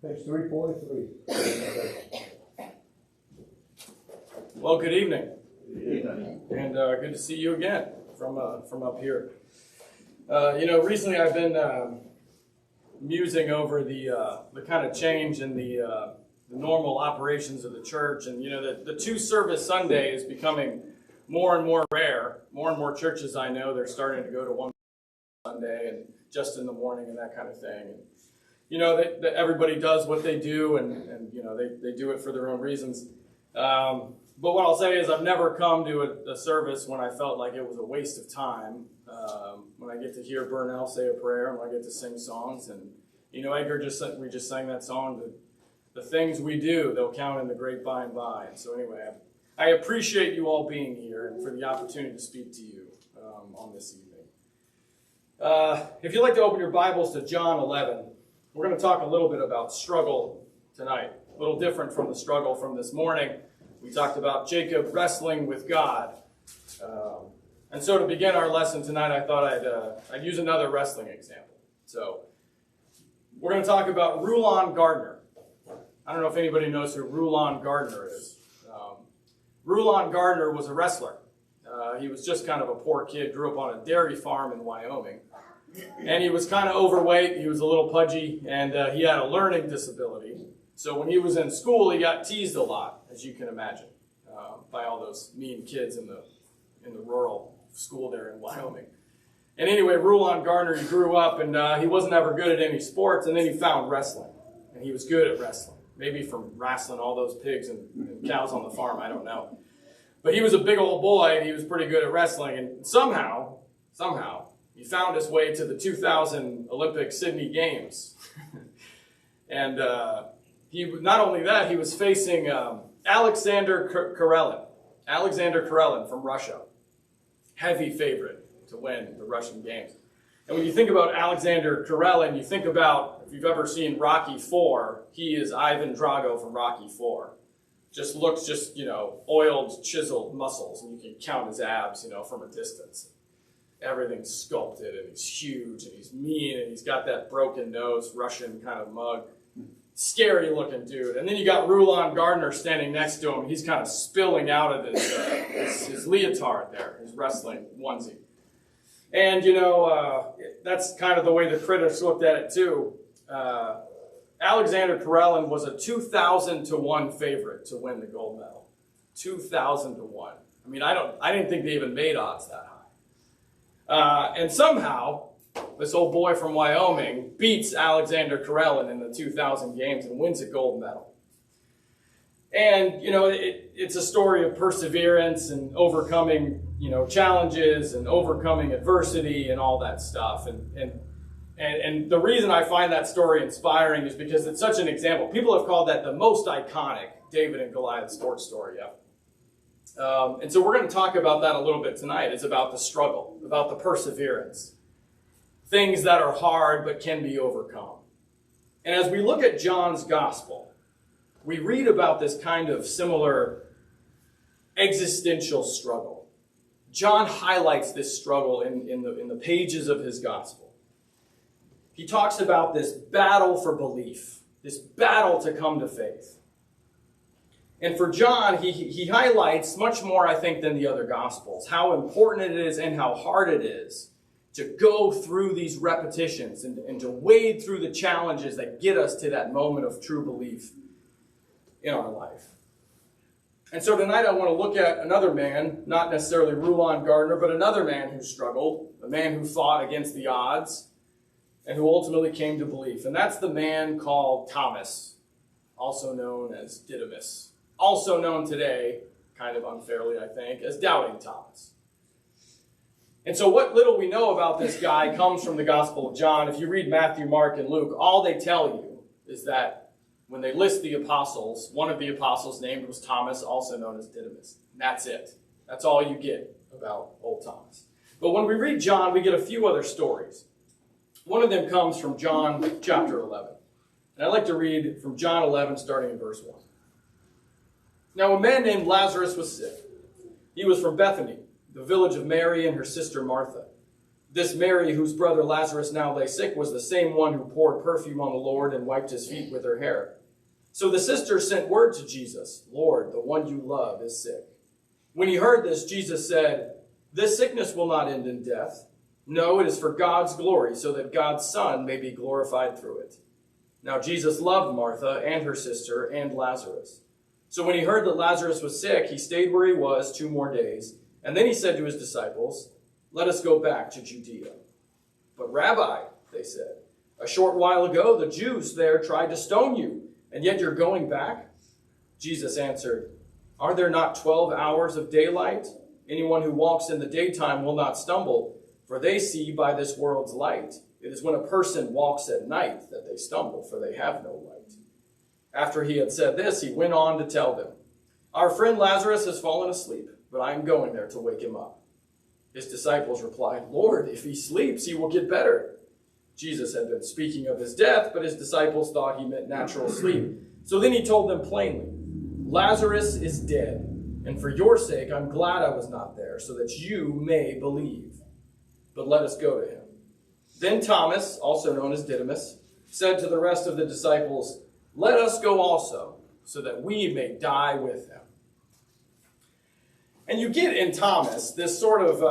Page 343. Well, good evening. Good evening. And good to see you again from up here. Recently I've been musing over the kind of change in the normal operations of the church, and the two-service Sunday is becoming more and more rare. More and more churches I know, they're starting to go to one Sunday and just in the morning and that kind of thing. And, that everybody does what they do, and they do it for their own reasons. But what I'll say is I've never come to a service when I felt like it was a waste of time. When I get to hear Burnell say a prayer, and when I get to sing songs, and Edgar we just sang that song. The things we do, they'll count in the great by and by. And so anyway, I appreciate you all being here and for the opportunity to speak to you on this evening. If you'd like to open your Bibles to John 11, we're going to talk a little bit about struggle tonight. A little different from the struggle from this morning. We talked about Jacob wrestling with God. And so to begin our lesson tonight, I thought I'd use another wrestling example. So we're going to talk about Rulon Gardner. I don't know if anybody knows who Rulon Gardner is. Rulon Gardner was a wrestler. He was just kind of a poor kid, grew up on a dairy farm in Wyoming. And he was kind of overweight, he was a little pudgy, and he had a learning disability. So when he was in school, he got teased a lot, as you can imagine, by all those mean kids in the rural school there in Wyoming. And anyway, Rulon Gardner, he grew up, and he wasn't ever good at any sports, and then he found wrestling. And he was good at wrestling. Maybe from wrestling all those pigs and cows on the farm, I don't know. But he was a big old boy, and he was pretty good at wrestling. And somehow, he found his way to the 2000 Olympic Sydney Games. And not only that, he was facing Alexander Karelin. Alexander Karelin from Russia. Heavy favorite to win the Russian Games. And when you think about Alexander Karelin, you think about, if you've ever seen Rocky IV, he is Ivan Drago from Rocky IV. Just looks oiled, chiseled muscles, and you can count his abs, from a distance. Everything's sculpted, and he's huge, and he's mean, and he's got that broken nose, Russian kind of mug. Scary looking dude. And then you got Rulon Gardner standing next to him. He's kind of spilling out of his leotard there, his wrestling onesie. And, that's kind of the way the critics looked at it too. Alexander Karelin was a 2,000 to 1 favorite to win the gold medal. 2,000 to 1. I mean, I didn't think they even made odds that high. And somehow, this old boy from Wyoming beats Alexander Karelin in the 2000 games and wins a gold medal. And, it's a story of perseverance and overcoming, challenges and overcoming adversity and all that stuff. And the reason I find that story inspiring is because it's such an example. People have called that the most iconic David and Goliath sports story ever. And so we're going to talk about that a little bit tonight. It's about the struggle, about the perseverance. Things that are hard but can be overcome. And as we look at John's gospel, we read about this kind of similar existential struggle. John highlights this struggle in the pages of his gospel. He talks about this battle for belief, this battle to come to faith. And for John, he highlights much more, I think, than the other gospels, how important it is and how hard it is to go through these repetitions and to wade through the challenges that get us to that moment of true belief in our life. And so tonight I want to look at another man, not necessarily Rulon Gardner, but another man who struggled, a man who fought against the odds, and who ultimately came to belief. And that's the man called Thomas, also known as Didymus, also known today, kind of unfairly I think, as Doubting Thomas. And so what little we know about this guy comes from the Gospel of John. If you read Matthew, Mark, and Luke, all they tell you is that when they list the apostles, one of the apostles named was Thomas, also known as Didymus. And that's it. That's all you get about old Thomas. But when we read John, we get a few other stories. One of them comes from John chapter 11. And I'd like to read from John 11, starting in verse 1. Now a man named Lazarus was sick. He was from Bethany, the village of Mary and her sister Martha. This Mary, whose brother Lazarus now lay sick, was the same one who poured perfume on the Lord and wiped his feet with her hair. So the sisters sent word to Jesus, Lord, the one you love is sick. When he heard this, Jesus said, this sickness will not end in death. No, it is for God's glory, so that God's Son may be glorified through it. Now Jesus loved Martha and her sister and Lazarus. So when he heard that Lazarus was sick, he stayed where he was 2 more days. And then he said to his disciples, let us go back to Judea. But Rabbi, they said, a short while ago the Jews there tried to stone you, and yet you're going back? Jesus answered, are there not 12 hours of daylight? Anyone who walks in the daytime will not stumble, for they see by this world's light. It is when a person walks at night that they stumble, for they have no light. After he had said this, he went on to tell them, our friend Lazarus has fallen asleep, but I am going there to wake him up. His disciples replied, Lord, if he sleeps, he will get better. Jesus had been speaking of his death, but his disciples thought he meant natural sleep. So then he told them plainly, Lazarus is dead, and for your sake I'm glad I was not there, so that you may believe. But let us go to him. Then Thomas, also known as Didymus, said to the rest of the disciples, let us go also, so that we may die with him. And you get in Thomas this sort of,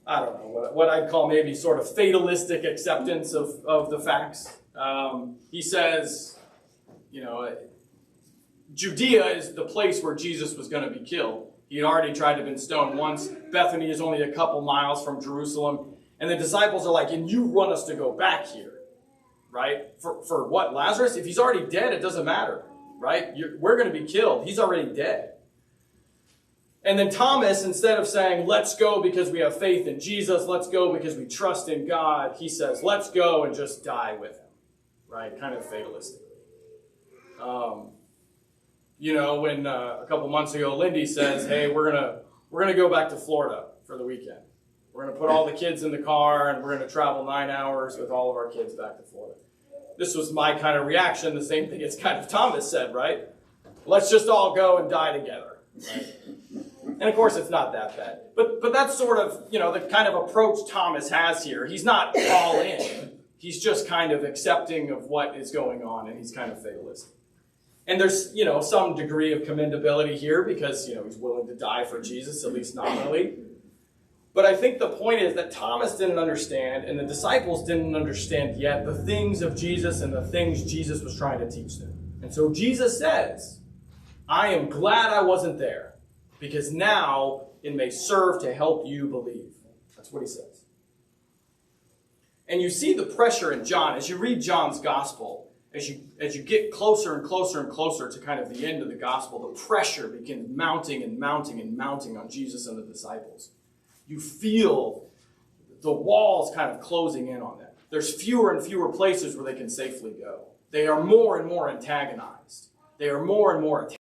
I don't know, what I'd call maybe sort of fatalistic acceptance of the facts. He says, Judea is the place where Jesus was going to be killed. He had already tried to have been stoned once. Bethany is only a couple miles from Jerusalem. And the disciples are like, and you want us to go back here, right? For what, Lazarus? If he's already dead, it doesn't matter, right? We're going to be killed. He's already dead. And then Thomas, instead of saying, let's go because we have faith in Jesus, let's go because we trust in God, he says, let's go and just die with him, right? Kind of fatalistically. When a couple months ago, Lindy says, hey, we're gonna go back to Florida for the weekend. We're going to put all the kids in the car and we're going to travel 9 hours with all of our kids back to Florida. This was my kind of reaction, the same thing as kind of Thomas said, right? Let's just all go and die together, right? And of course, it's not that bad. But that's sort of, the kind of approach Thomas has here. He's not all in. He's just kind of accepting of what is going on, and he's kind of fatalistic. And there's, some degree of commendability here because, he's willing to die for Jesus, at least nominally. But I think the point is that Thomas didn't understand, and the disciples didn't understand yet the things of Jesus and the things Jesus was trying to teach them. And so Jesus says, I am glad I wasn't there, because now it may serve to help you believe. That's what he says. And you see the pressure in John. As you read John's gospel, as you get closer and closer and closer to kind of the end of the gospel, the pressure begins mounting and mounting and mounting on Jesus and the disciples. You feel the walls kind of closing in on them. There's fewer and fewer places where they can safely go. They are more and more antagonized. They are more and more antagonized.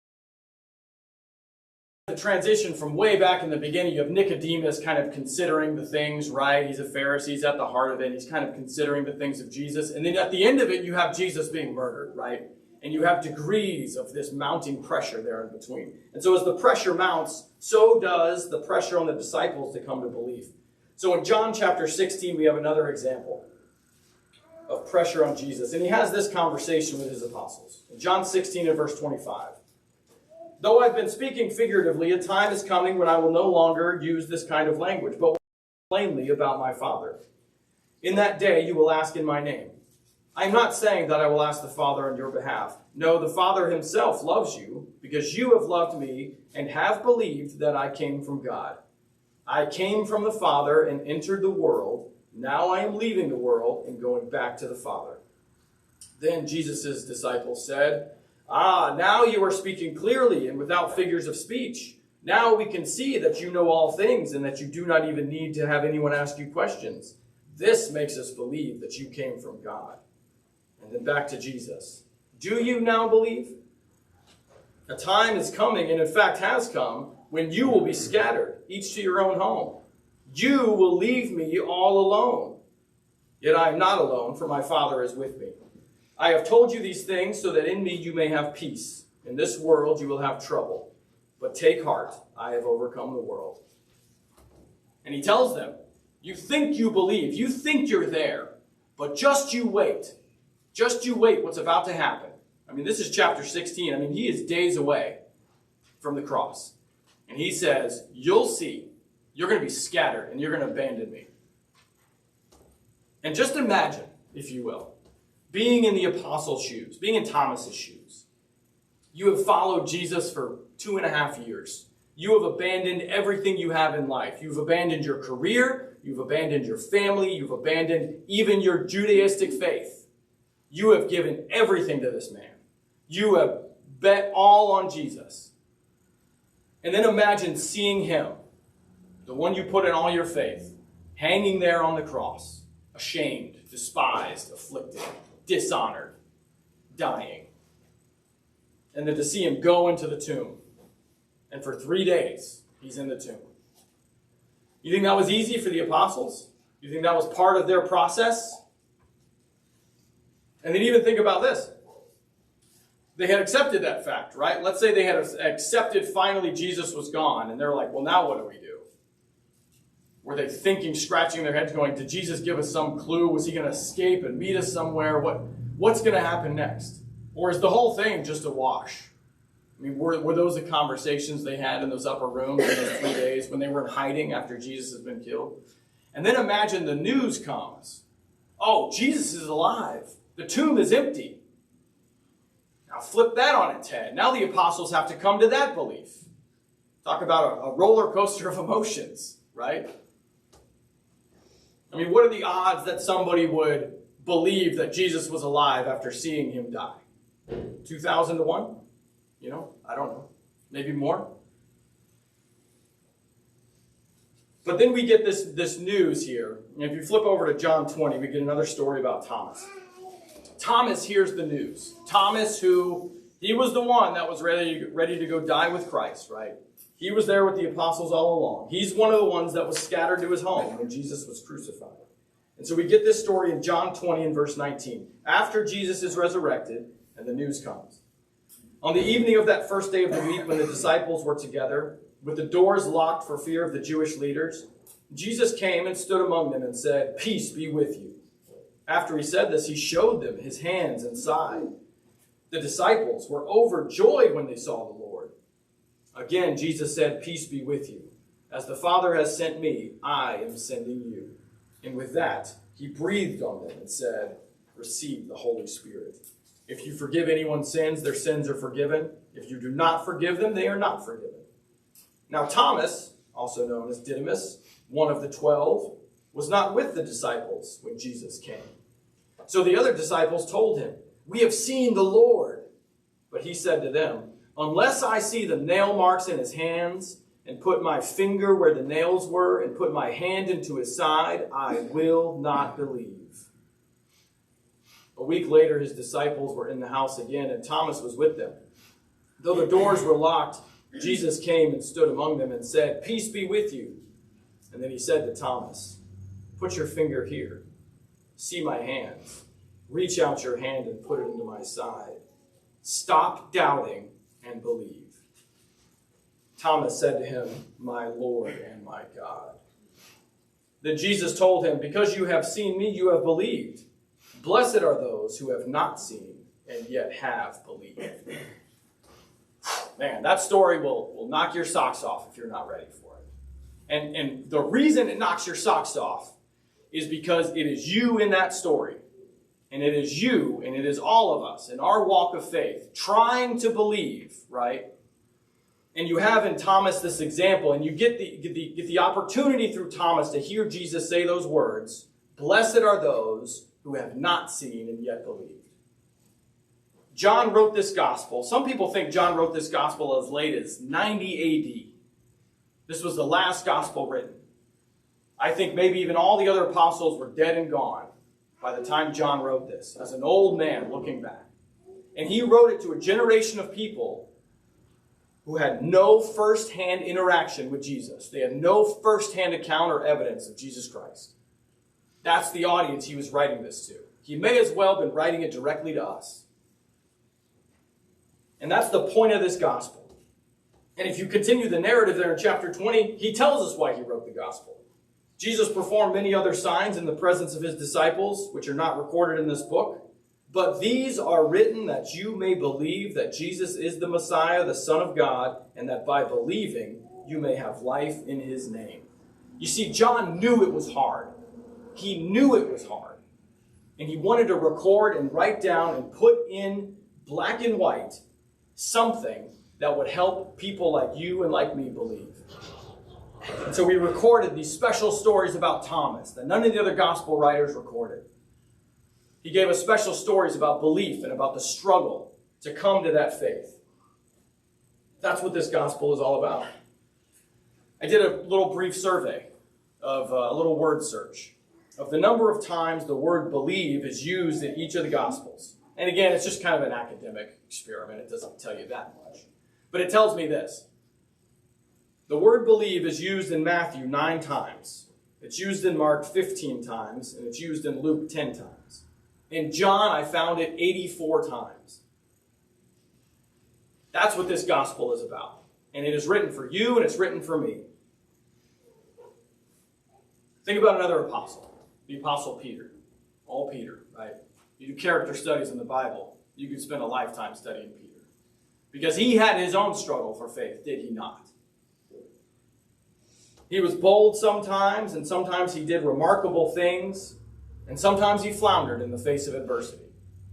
The transition from way back in the beginning, you have Nicodemus kind of considering the things, right? He's a Pharisee, he's at the heart of it. He's kind of considering the things of Jesus. And then at the end of it, you have Jesus being murdered, right? And you have degrees of this mounting pressure there in between. And so as the pressure mounts, so does the pressure on the disciples to come to belief. So in John chapter 16, we have another example of pressure on Jesus. And he has this conversation with his apostles. In John 16 and verse 25. Though I've been speaking figuratively, a time is coming when I will no longer use this kind of language, but will speak plainly about my Father. In that day you will ask in my name. I am not saying that I will ask the Father on your behalf. No, the Father himself loves you because you have loved me and have believed that I came from God. I came from the Father and entered the world. Now I am leaving the world and going back to the Father. Then Jesus' disciples said, now you are speaking clearly and without figures of speech. Now we can see that you know all things and that you do not even need to have anyone ask you questions. This makes us believe that you came from God. And then back to Jesus. Do you now believe? A time is coming, and in fact has come, when you will be scattered, each to your own home. You will leave me all alone. Yet I am not alone, for my Father is with me. I have told you these things so that in me you may have peace. In this world you will have trouble. But take heart, I have overcome the world. And he tells them, You think you believe. You think you're there. But just you wait. Just you wait what's about to happen. I mean, this is chapter 16. I mean, he is days away from the cross. And he says, you'll see. You're going to be scattered and you're going to abandon me. And just imagine, if you will, being in the apostles' shoes, being in Thomas's shoes. You have followed Jesus for 2.5 years. You have abandoned everything you have in life. You've abandoned your career. You've abandoned your family. You've abandoned even your Judaistic faith. You have given everything to this man. You have bet all on Jesus. And then imagine seeing him, the one you put in all your faith, hanging there on the cross, ashamed, despised, afflicted, dishonored, dying. And then to see him go into the tomb. And for 3 days, he's in the tomb. You think that was easy for the apostles? You think that was part of their process? And then even think about this. They had accepted that fact, right? Let's say they had accepted finally Jesus was gone. And they're like, well, now what do we do? Were they thinking, scratching their heads going, did Jesus give us some clue? Was he going to escape and meet us somewhere? What's going to happen next? Or is the whole thing just a wash? I mean, were those the conversations they had in those upper rooms in those 3 days when they were in hiding after Jesus has been killed? And then imagine the news comes. Oh, Jesus is alive. The tomb is empty. Now flip that on its head. Now the apostles have to come to that belief. Talk about a roller coaster of emotions, right? I mean, what are the odds that somebody would believe that Jesus was alive after seeing him die? 2,000 to 1? You know, I don't know. Maybe more. But then we get this news here. And if you flip over to John 20, we get another story about Thomas. Thomas hears the news. Thomas, who, he was the one that was ready to go die with Christ, right? He was there with the apostles all along. He's one of the ones that was scattered to his home when Jesus was crucified. And so we get this story in John 20 and verse 19. After Jesus is resurrected, and the news comes. On the evening of that first day of the week, when the disciples were together, with the doors locked for fear of the Jewish leaders, Jesus came and stood among them and said, "Peace be with you." After he said this, he showed them his hands and side. The disciples were overjoyed when they saw the Lord. Again, Jesus said, "Peace be with you. As the Father has sent me, I am sending you." And with that, he breathed on them and said, "Receive the Holy Spirit. If you forgive anyone's sins, their sins are forgiven. If you do not forgive them, they are not forgiven." Now Thomas, also known as Didymus, one of the 12, was not with the disciples when Jesus came. So the other disciples told him, "We have seen the Lord." But he said to them, "Unless I see the nail marks in his hands, and put my finger where the nails were, and put my hand into his side, I will not believe." A week later, his disciples were in the house again, and Thomas was with them. Though the doors were locked, Jesus came and stood among them and said, "Peace be with you." And then he said to Thomas, "Put your finger here. See my hands. Reach out your hand and put it into my side. Stop doubting and believe." Thomas said to him, "My Lord and my God." Then Jesus told him, "Because you have seen me, you have believed. Blessed are those who have not seen and yet have believed." Man, that story will knock your socks off if you're not ready for it. And the reason it knocks your socks off is because it is you in that story. And it is you, and it is all of us in our walk of faith trying to believe, right? And you have in Thomas this example, and you get the opportunity through Thomas to hear Jesus say those words, "Blessed are those who have not seen and yet believed." John wrote this gospel. Some people think John wrote this gospel as late as 90 AD. This was the last gospel written. I think maybe even all the other apostles were dead and gone by the time John wrote this, as an old man looking back. And he wrote it to a generation of people who had no first-hand interaction with Jesus. They had no first-hand account or evidence of Jesus Christ. That's the audience he was writing this to. He may as well have been writing it directly to us. And that's the point of this gospel. And if you continue the narrative there in chapter 20, he tells us why he wrote the gospel. Jesus performed many other signs in the presence of his disciples, which are not recorded in this book. But these are written that you may believe that Jesus is the Messiah, the Son of God, and that by believing you may have life in his name. You see, John knew it was hard. He knew it was hard. And he wanted to record and write down and put in black and white something that would help people like you and like me believe. And so we recorded these special stories about Thomas that none of the other gospel writers recorded. He gave us special stories about belief and about the struggle to come to that faith. That's what this gospel is all about. I did a little brief survey of a little word search of the number of times the word believe is used in each of the gospels. And again, it's just kind of an academic experiment. It doesn't tell you that much. But it tells me this. The word believe is used in Matthew 9 times. It's used in Mark 15 times. And it's used in Luke 10 times. In John, I found it 84 times. That's what this gospel is about. And it is written for you and it's written for me. Think about another apostle, the Apostle Peter. All Peter, right? You do character studies in the Bible, you could spend a lifetime studying Peter. Because he had his own struggle for faith, did he not? He was bold sometimes, and sometimes he did remarkable things, and sometimes he floundered in the face of adversity.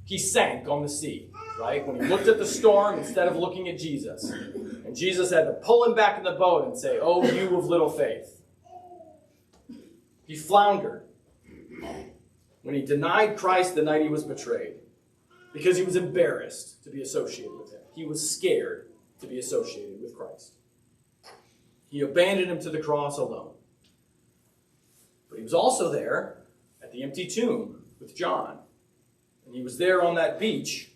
He sank on the sea, right? When he looked at the storm instead of looking at Jesus. And Jesus had to pull him back in the boat and say, "Oh, you of little faith." He floundered when he denied Christ the night he was betrayed because he was embarrassed to be associated with him. He was scared to be associated with Christ. He abandoned him to the cross alone. But he was also there at the empty tomb with John. And he was there on that beach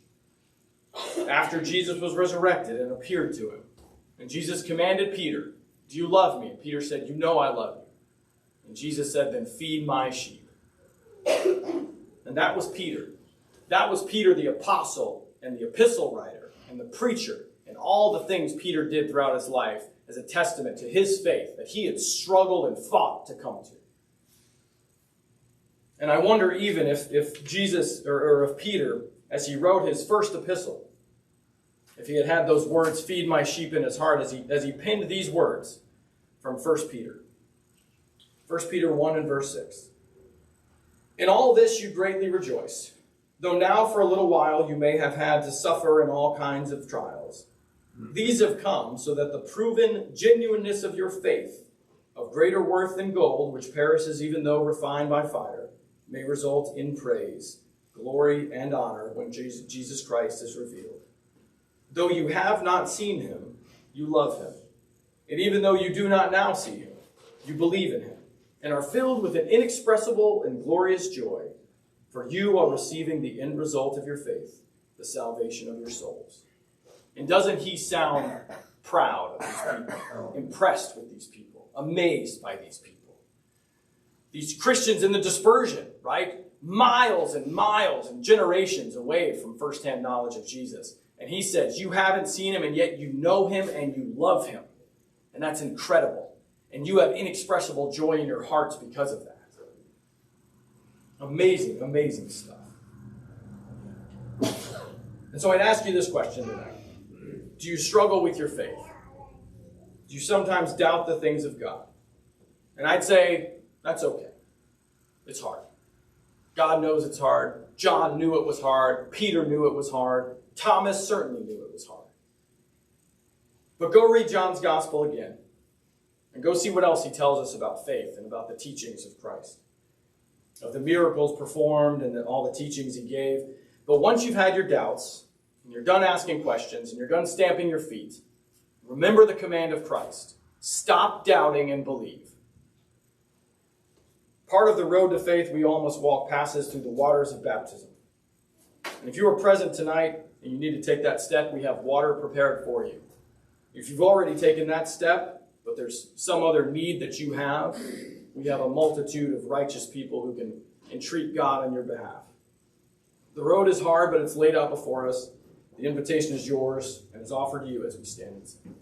after Jesus was resurrected and appeared to him. And Jesus commanded Peter, "Do you love me?" And Peter said, "You know I love you." And Jesus said, "Then feed my sheep." And that was Peter. That was Peter, the apostle and the epistle writer and the preacher and all the things Peter did throughout his life as a testament to his faith that he had struggled and fought to come to. And I wonder even if Jesus, or if Peter, as he wrote his first epistle, if he had had those words, "Feed my sheep," in his heart, as he penned these words from 1 Peter. 1 Peter 1 and verse 6. "In all this you greatly rejoice, though now for a little while you may have had to suffer in all kinds of trials. These have come so that the proven genuineness of your faith, of greater worth than gold, which perishes even though refined by fire, may result in praise, glory, and honor when Jesus Christ is revealed. Though you have not seen him, you love him. And even though you do not now see him, you believe in him, and are filled with an inexpressible and glorious joy, for you are receiving the end result of your faith, the salvation of your souls." And doesn't he sound proud of these people, impressed with these people, amazed by these people? These Christians in the dispersion, right? Miles and miles and generations away from firsthand knowledge of Jesus. And he says, you haven't seen him, and yet you know him and you love him. And that's incredible. And you have inexpressible joy in your hearts because of that. Amazing, amazing stuff. And so I'd ask you this question tonight. Do you struggle with your faith? Do you sometimes doubt the things of God? And I'd say, that's okay. It's hard. God knows it's hard. John knew it was hard. Peter knew it was hard. Thomas certainly knew it was hard. But go read John's gospel again. And go see what else he tells us about faith and about the teachings of Christ. Of the miracles performed and all the teachings he gave. But once you've had your doubts, and you're done asking questions, and you're done stamping your feet, remember the command of Christ. Stop doubting and believe. Part of the road to faith we all must walk passes through the waters of baptism. And if you are present tonight and you need to take that step, we have water prepared for you. If you've already taken that step, but there's some other need that you have, we have a multitude of righteous people who can entreat God on your behalf. The road is hard, but it's laid out before us. The invitation is yours and is offered to you as we stand and sing.